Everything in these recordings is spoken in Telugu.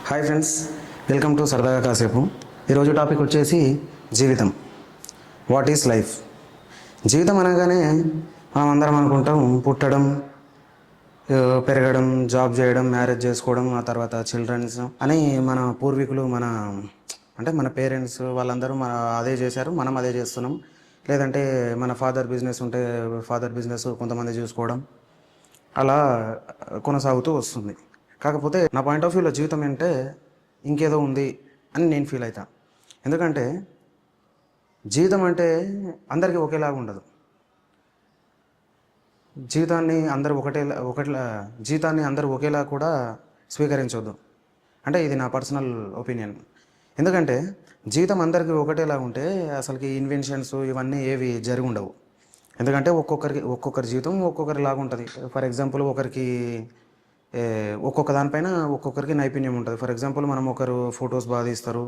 హాయ్ ఫ్రెండ్స్, వెల్కమ్ టు సరదాగా కాసేపు. ఈరోజు టాపిక్ వచ్చేసి జీవితం. What is life? జీవితం అనగానే మనం అందరం అనుకుంటాం పుట్టడం, పెరగడం, జాబ్ చేయడం, మ్యారేజ్ చేసుకోవడం, ఆ తర్వాత చిల్డ్రన్స్ అని మన పూర్వీకులు మన పేరెంట్స్ వాళ్ళందరూ అదే చేశారు, మనం అదే చేస్తున్నాం. లేదంటే మన ఫాదర్ బిజినెస్ ఉంటే ఫాదర్ బిజినెస్ కొంతమంది చూసుకోవడం అలా కొనసాగుతూ వస్తుంది. కాకపోతే నా పాయింట్ ఆఫ్ వ్యూలో జీవితం అంటే ఇంకేదో ఉంది అని నేను ఫీల్ అవుతా. ఎందుకంటే జీవితం అంటే అందరికీ ఒకేలాగా ఉండదు. జీవితాన్ని అందరూ జీవితాన్ని అందరూ ఒకేలా కూడా స్వీకరించవద్దు. అంటే ఇది నా పర్సనల్ ఒపీనియన్. ఎందుకంటే జీవితం అందరికీ ఒకటేలా ఉంటే అసలుకి ఇన్వెన్షన్స్ ఇవన్నీ ఏవి జరిగి ఉండవు. ఎందుకంటే ఒక్కొక్కరి జీవితం ఒక్కొక్కరిలాగా ఉంటుంది. ఫర్ ఎగ్జాంపుల్ ఒక్కొక్క దానిపైన ఒక్కొక్కరికి నైపుణ్యం ఉంటుంది. ఫర్ ఎగ్జాంపుల్ ఒకరు ఫొటోస్ బాగా తీస్తారు,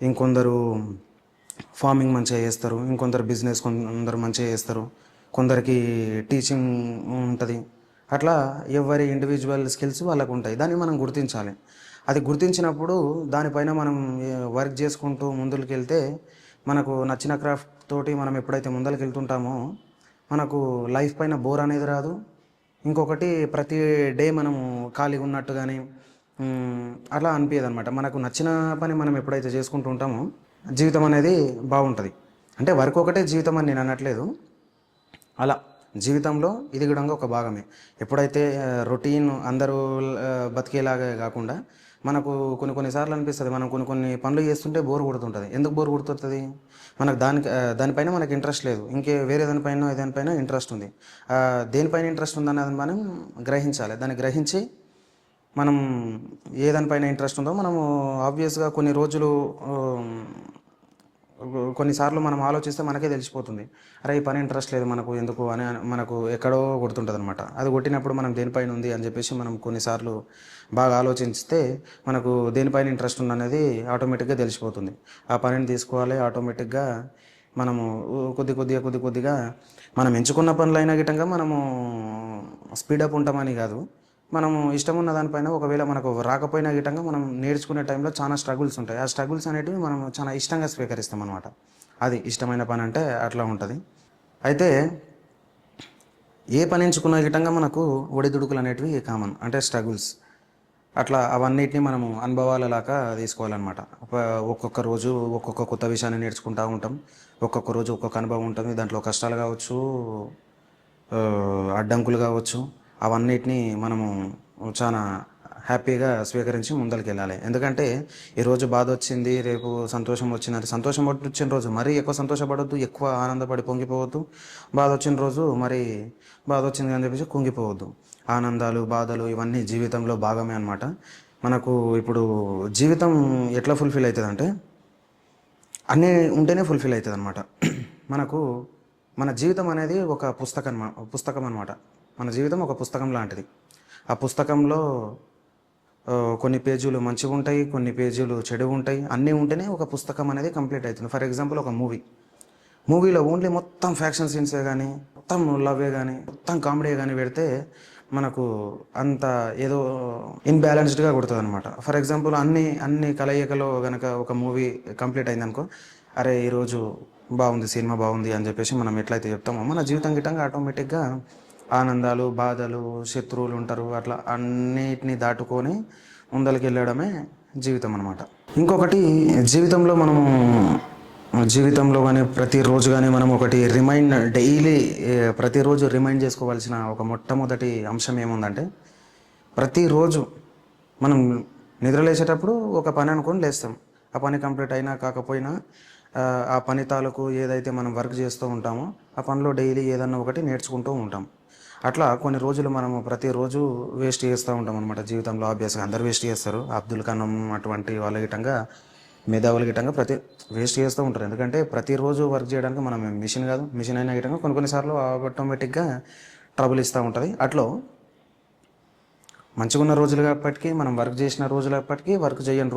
ఇంకొందరు ఫార్మింగ్ మంచిగా చేస్తారు, ఇంకొందరు బిజినెస్ కొందరు మంచిగా చేస్తారు, కొందరికి టీచింగ్ ఉంటుంది. అట్లా ఎవరి ఇండివిజువల్ స్కిల్స్ వాళ్ళకు ఉంటాయి. దాన్ని మనం గుర్తించాలి. అది గుర్తించినప్పుడు దానిపైన మనం వర్క్ చేసుకుంటూ ముందుకు వెళ్తే మనకు నచ్చిన క్రాఫ్ట్ తోటి మనం ఎప్పుడైతే ముందరికి వెళ్తుంటామో మనకు లైఫ్ పైన బోర్ అనేది రాదు. ఇంకొకటి ప్రతి డే మనము ఖాళీగా ఉన్నట్టు కానీ అలా అనిపించదు అనమాట. మనకు నచ్చిన పని మనం ఎప్పుడైతే చేసుకుంటూ ఉంటామో జీవితం అనేది బాగుంటుంది. అంటే వర్క్ ఒకటే జీవితం అని నేను అనట్లేదు. అలా జీవితంలో ఇది కూడా ఒక భాగమే. ఎప్పుడైతే రొటీన్ అందరూ బతికేలాగా కాకుండా మనకు కొన్నిసార్లు అనిపిస్తుంది మనం కొన్ని పనులు చేస్తుంటే బోర్ కొడుతుంటుంది. ఎందుకు బోర్ కొడుతుంది? మనకు దానిపైన మనకు ఇంట్రెస్ట్ లేదు, వేరే దానిపైన ఇంట్రెస్ట్ ఉంది. దేనిపైన ఇంట్రెస్ట్ ఉందన్నది మనం గ్రహించాలి. దాన్ని గ్రహించి మనం ఏ దానిపైన ఇంట్రెస్ట్ ఉందో మనము ఆబ్వియస్గా కొన్నిసార్లు మనం ఆలోచిస్తే మనకే తెలిసిపోతుంది, అరే ఈ పని ఇంట్రెస్ట్ లేదు మనకు ఎందుకు అని మనకు ఎక్కడో కొడుతుంటుంది అనమాట. అది కొట్టినప్పుడు మనం దేనిపైన ఉంది అని చెప్పేసి మనం కొన్నిసార్లు బాగా ఆలోచిస్తే మనకు దేనిపైన ఇంట్రెస్ట్ ఉందనేది ఆటోమేటిక్గా తెలిసిపోతుంది. ఆ పనిని తీసుకోవాలి. ఆటోమేటిక్గా మనము కొద్దిగా మనం ఎంచుకున్న పనులైనా గిట్టంగా మనము స్పీడప్ ఉంటామని కాదు, మనము ఇష్టం ఉన్న దానిపైన ఒకవేళ మనకు రాకపోయినా గిట్టంగా మనం నేర్చుకునే టైంలో చాలా స్ట్రగుల్స్ ఉంటాయి. ఆ స్ట్రగుల్స్ అనేటివి మనం చాలా ఇష్టంగా స్వీకరిస్తాం అనమాట. అది ఇష్టమైన పని అంటే అట్లా ఉంటుంది. అయితే ఏ పని ఎంచుకున్న గిట్టంగా మనకు ఒడిదుడుకులు అనేటివి కామన్, అంటే స్ట్రగుల్స్. అట్లా అవన్నిటిని మనము అనుభవాలలాగా తీసుకోవాలన్నమాట. ఒక్కొక్క రోజు ఒక్కొక్క కొత్త విషయాన్ని నేర్చుకుంటూ ఉంటాం. ఒక్కొక్క రోజు ఒక్కొక్క అనుభవం ఉంటుంది. దాంట్లో కష్టాలు కావచ్చు, అడ్డంకులు కావచ్చు, అవన్నిటిని మనము చాలా హ్యాపీగా స్వీకరించి ముందరికి వెళ్ళాలి. ఎందుకంటే ఈరోజు బాధ వచ్చింది, రేపు సంతోషం వచ్చింది. సంతోషం వచ్చిన రోజు మరీ ఎక్కువ సంతోషపడద్దు, ఎక్కువ ఆనందపడి పొంగిపోవద్దు. బాధ వచ్చిన రోజు మరి బాధ వచ్చింది అని చెప్పేసి కుంగిపోవద్దు. ఆనందాలు, బాధలు ఇవన్నీ జీవితంలో భాగమే అనమాట. మనకు ఇప్పుడు జీవితం ఎట్లా ఫుల్ఫిల్ అవుతుంది అంటే అన్నీ ఉంటేనే ఫుల్ఫిల్ అవుతుంది అనమాట. మన జీవితం అనేది ఒక పుస్తకం అనమాట. మన జీవితం ఒక పుస్తకం లాంటిది. ఆ పుస్తకంలో కొన్ని పేజీలు మంచిగా ఉంటాయి, కొన్ని పేజీలు చెడు ఉంటాయి. అన్నీ ఉంటేనే ఒక పుస్తకం అనేది కంప్లీట్ అవుతుంది. ఫర్ ఎగ్జాంపుల్ ఒక మూవీలో ఓన్లీ మొత్తం ఫ్యాక్షన్ సీన్సే కానీ, మొత్తం లవ్వే కానీ, మొత్తం కామెడీ కానీ పెడితే మనకు అంత ఏదో ఇన్బ్యాలెన్స్డ్గా కొడుతుంది అనమాట. ఫర్ ఎగ్జాంపుల్ అన్ని కలయికలో కనుక ఒక మూవీ కంప్లీట్ అయిందనుకో, అరే ఈరోజు బాగుంది, సినిమా బాగుంది అని చెప్పేసి మనం ఎట్లయితే చెప్తామో మన జీవితం గిట్టంగా ఆటోమేటిక్గా ఆనందాలు, బాధలు, శత్రువులు ఉంటారు, అట్లా అన్నిటిని దాటుకొని ముందరికి వెళ్ళడమే జీవితం అనమాట. ఇంకొకటి జీవితంలో కానీ ప్రతిరోజు కానీ మనం ఒకటి డైలీ ప్రతిరోజు రిమైండ్ చేసుకోవాల్సిన ఒక మొట్టమొదటి అంశం ఏముందంటే, ప్రతిరోజు మనం నిద్రలేసేటప్పుడు ఒక పని అనుకొని లేస్తాం. ఆ పని కంప్లీట్ అయినా కాకపోయినా ఆ పని తాలూకు ఏదైతే మనం వర్క్ చేస్తూ ఉంటామో ఆ పనిలో డైలీ ఏదన్నా ఒకటి నేర్చుకుంటూ ఉంటాం. అట్లా కొన్ని రోజులు మనము ప్రతిరోజు వేస్ట్ చేస్తూ ఉంటాం అనమాట జీవితంలో. ఆబ్వియస్గా అందరు వేస్ట్ చేస్తారు. అబ్దుల్ కలాం అటువంటి వాళ్ళ గిట్టంగా, మేధావుల గిట్టంగా వేస్ట్ చేస్తూ ఉంటారు. ఎందుకంటే ప్రతిరోజు వర్క్ చేయడానికి మనం మిషన్ కాదు. మిషన్ అయినా గిట్టంగా కొన్నిసార్లు ఆటోమేటిక్గా ట్రబుల్ ఇస్తూ ఉంటుంది. అట్లా మంచిగా ఉన్న రోజులు అప్పటికీ, మనం వర్క్ చేసిన రోజులు అప్పటికీ, వర్క్ చేయని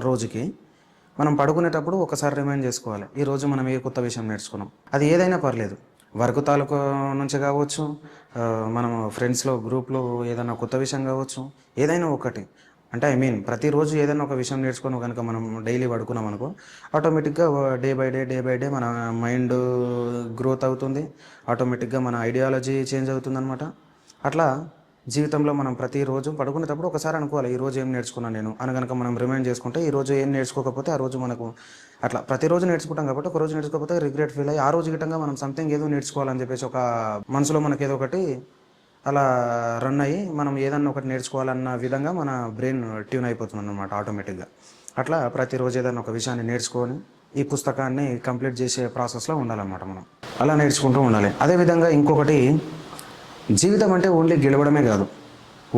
రోజుకి మనం పడుకునేటప్పుడు ఒకసారి రిమైండ్ చేసుకోవాలి, ఈరోజు మనం ఏ కొత్త విషయం నేర్చుకున్నాం. అది ఏదైనా పర్లేదు, వర్క్ తాలూకు నుంచి కావచ్చు, మనం ఫ్రెండ్స్లో గ్రూప్లో ఏదైనా కొత్త విషయం కావచ్చు, ఏదైనా ఒకటి అంటే ఐ మీన్ ప్రతిరోజు ఏదైనా ఒక విషయం నేర్చుకొని కనుక మనం డైలీ పడుకున్నాం అనుకో, ఆటోమేటిక్గా డే బై డే మన మైండ్ గ్రోత్ అవుతుంది. ఆటోమేటిక్గా మన ఐడియాలజీ చేంజ్ అవుతుందన్నమాట. అట్లా జీవితంలో మనం ప్రతిరోజు పడుకునేటప్పుడు ఒకసారి అనుకోవాలి, ఈరోజు ఏం నేర్చుకున్నాను నేను అని కనుక మనం రిమైండ్ చేసుకుంటే, ఈరోజు ఏం నేర్చుకోకపోతే ఆ రోజు మనకు అట్లా ప్రతిరోజు నేర్చుకుంటాం కాబట్టి, ఒక రోజు నేర్చుకోకపోతే రిగ్రెట్ ఫీల్ అయ్యి ఆ రోజు గిట్టంగా మనం సంథింగ్ ఏదో నేర్చుకోవాలని చెప్పేసి ఒక మనసులో మనకి ఏదో ఒకటి అలా రన్ అయ్యి మనం ఏదన్నా ఒకటి నేర్చుకోవాలన్న విధంగా మన బ్రెయిన్ ట్యూన్ అయిపోతుంది అన్నమాట ఆటోమేటిక్గా. అట్లా ప్రతిరోజు ఏదైనా ఒక విషయాన్ని నేర్చుకొని ఈ పుస్తకాన్ని కంప్లీట్ చేసే ప్రాసెస్లో ఉండాలన్నమాట మనం. అలా నేర్చుకుంటూ ఉండాలి. అదేవిధంగా ఇంకొకటి, జీవితం అంటే ఓన్లీ గెలవడమే కాదు,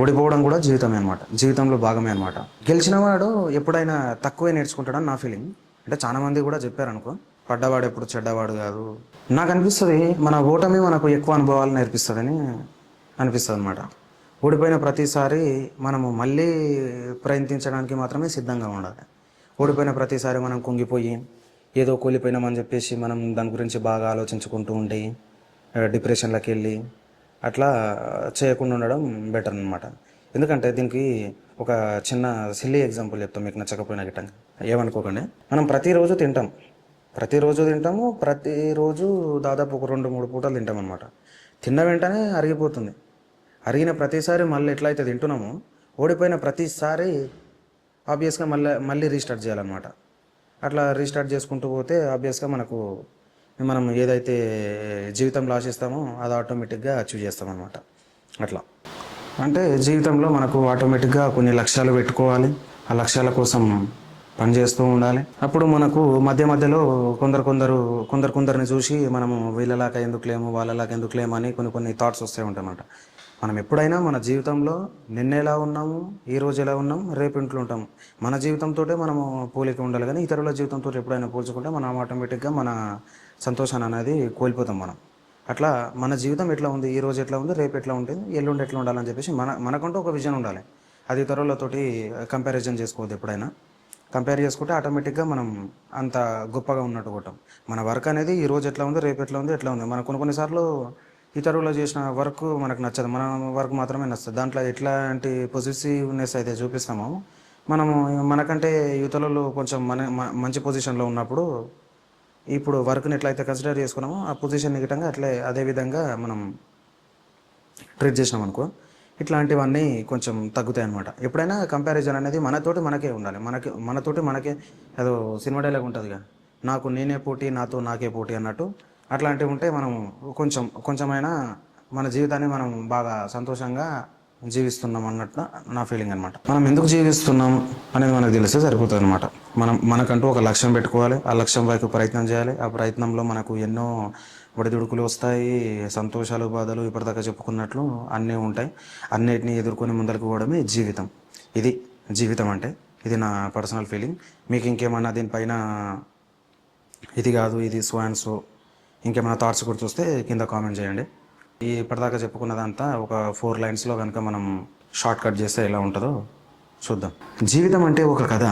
ఓడిపోవడం కూడా జీవితమే అనమాట, జీవితంలో భాగమే అనమాట. గెలిచిన వాడు ఎప్పుడైనా తక్కువే నేర్చుకుంటాడని నా ఫీలింగ్. అంటే చాలామంది కూడా చెప్పారనుకో, పడ్డవాడు ఎప్పుడు చెడ్డవాడు కాదు. నాకు అనిపిస్తుంది మన ఓటమి మనకు ఎక్కువ అనుభవాలు నేర్పిస్తుందని అనిపిస్తుంది అనమాట. ఓడిపోయిన ప్రతిసారి మనము మళ్ళీ ప్రయత్నించడానికి మాత్రమే సిద్ధంగా ఉండాలి. ఓడిపోయిన ప్రతిసారి మనం కుంగిపోయి ఏదో కోల్పోయినామని చెప్పేసి మనం దాని గురించి బాగా ఆలోచించుకుంటూ ఉండి డిప్రెషన్లోకి వెళ్ళి అట్లా చేయకుండా ఉండడం బెటర్ అనమాట. ఎందుకంటే దీనికి ఒక చిన్న సిల్లీ ఎగ్జాంపుల్ చెప్తాం, మీకు నచ్చకపోయినా గిట్టంగా ఏమనుకోకండి. మనం ప్రతిరోజు తింటాము, ప్రతిరోజు దాదాపు ఒక 2-3 పూటలు తింటాం అనమాట. తిన్న వెంటనే అరిగిపోతుంది. అరిగిన ప్రతిసారి మళ్ళీ ఎట్లయితే తింటున్నామో, ఓడిపోయిన ప్రతిసారి ఆబ్వియస్గా మళ్ళీ రీస్టార్ట్ చేయాలన్నమాట. అట్లా రీస్టార్ట్ చేసుకుంటూ పోతే ఆబ్వియస్గా మనం ఏదైతే జీవితంలో ఆశిస్తామో అది ఆటోమేటిక్గా అచీవ్ చేస్తామన్నమాట. అట్లా అంటే జీవితంలో మనకు ఆటోమేటిక్గా కొన్ని లక్ష్యాలు పెట్టుకోవాలి, ఆ లక్ష్యాల కోసం పనిచేస్తూ ఉండాలి. అప్పుడు మనకు మధ్యలో కొందరిని చూసి మనము వీళ్ళలాగా ఎందుకులేము వాళ్ళలాగా ఎందుకులేము అని కొన్ని థాట్స్ వస్తూ ఉంటాయన్నమాట. మనం ఎప్పుడైనా మన జీవితంలో నిన్న ఎలా ఉన్నాము, ఈ రోజు ఎలా ఉన్నాము, రేపు ఇంట్లో ఉంటాము. మన జీవితంతో మనము పోలిక ఉండాలి, కానీ ఇతరుల జీవితంతో ఎప్పుడైనా పోల్చుకుంటే మనం ఆటోమేటిక్గా మన సంతోషాన్ని అనేది కోల్పోతాం మనం. అట్లా మన జీవితం ఎట్లా ఉంది, ఈ రోజు ఎట్లా ఉంది, రేపు ఎట్లా ఉంటుంది, ఎల్లుండి ఎట్లా ఉండాలని చెప్పేసి మనకంటూ ఒక విజన్ ఉండాలి. అది ఇతరులతోటి కంపారిజన్ చేసుకోవద్దు. ఎప్పుడైనా కంపేర్ చేసుకుంటే ఆటోమేటిక్గా మనం అంత గొప్పగా ఉన్నట్టు కొట్టాం. మన వర్క్ అనేది ఈ రోజు ఎట్లా ఉంది, రేపు ఎట్లా ఉంది. మనం కొన్నిసార్లు ఇతరులు చేసిన వర్క్ మనకు నచ్చదు, మన వర్క్ మాత్రమే నచ్చదు. దాంట్లో ఎట్లాంటి పొజిటివ్నెస్ అయితే చూపిస్తామో, మనము మనకంటే ఇతరులు కొంచెం మంచి పొజిషన్లో ఉన్నప్పుడు ఇప్పుడు వర్క్ని ఎట్లయితే కన్సిడర్ చేసుకున్నామో ఆ పొజిషన్ గిట్టంగా అదే విధంగా మనం ట్రీట్ చేసినాం అనుకో, ఇట్లాంటివన్నీ కొంచెం తగ్గుతాయి అన్నమాట. ఎప్పుడైనా కంపారిజన్ అనేది మనకే ఉండాలి. మనతోటి మనకే, ఏదో సినిమా డైలాగ్ ఉంటుందిగా, నాకు నేనే పోటీ నాతో నాకే పోటీ అన్నట్టు. అట్లాంటివి ఉంటే మనం కొంచెమైనా మన జీవితాన్ని మనం బాగా సంతోషంగా జీవిస్తున్నాం అన్నట్టు నా ఫీలింగ్ అనమాట. మనం ఎందుకు జీవిస్తున్నాం అనేది మనకు తెలిస్తే సరిపోతుంది అనమాట. మనకంటూ ఒక లక్ష్యం పెట్టుకోవాలి, ఆ లక్ష్యం వైపు ప్రయత్నం చేయాలి. ఆ ప్రయత్నంలో మనకు ఎన్నో ఒడిదుడుకులు వస్తాయి, సంతోషాలు బాధలు ఇప్పటిదాకా చెప్పుకున్నట్లు అన్నీ ఉంటాయి. అన్నిటిని ఎదుర్కొని ముందరకు పోవడమే జీవితం. ఇది జీవితం అంటే, ఇది నా పర్సనల్ ఫీలింగ్. మీకు ఇంకేమన్నా దీనిపైన ఇది కాదు ఇది సో అండ్ సో ఇంకేమైనా థాట్స్ గుర్తొస్తే కింద కామెంట్ చేయండి. ఇప్పటిదాకా చెప్పుకున్నదంతా ఒక 4 లైన్స్లో కనుక మనం షార్ట్ కట్ చేస్తే ఎలా ఉంటుందో చూద్దాం. జీవితం అంటే ఒక కథ,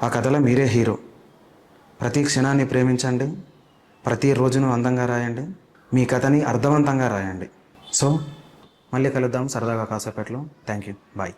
ఆ కథలో మీరే హీరో. ప్రతి క్షణాన్ని ప్రేమించండి, ప్రతి రోజును అందంగా రాయండి, మీ కథని అర్థవంతంగా రాయండి. సో మళ్ళీ కలుద్దాం సరదాగా కాసేపట్లో. Thank you, bye.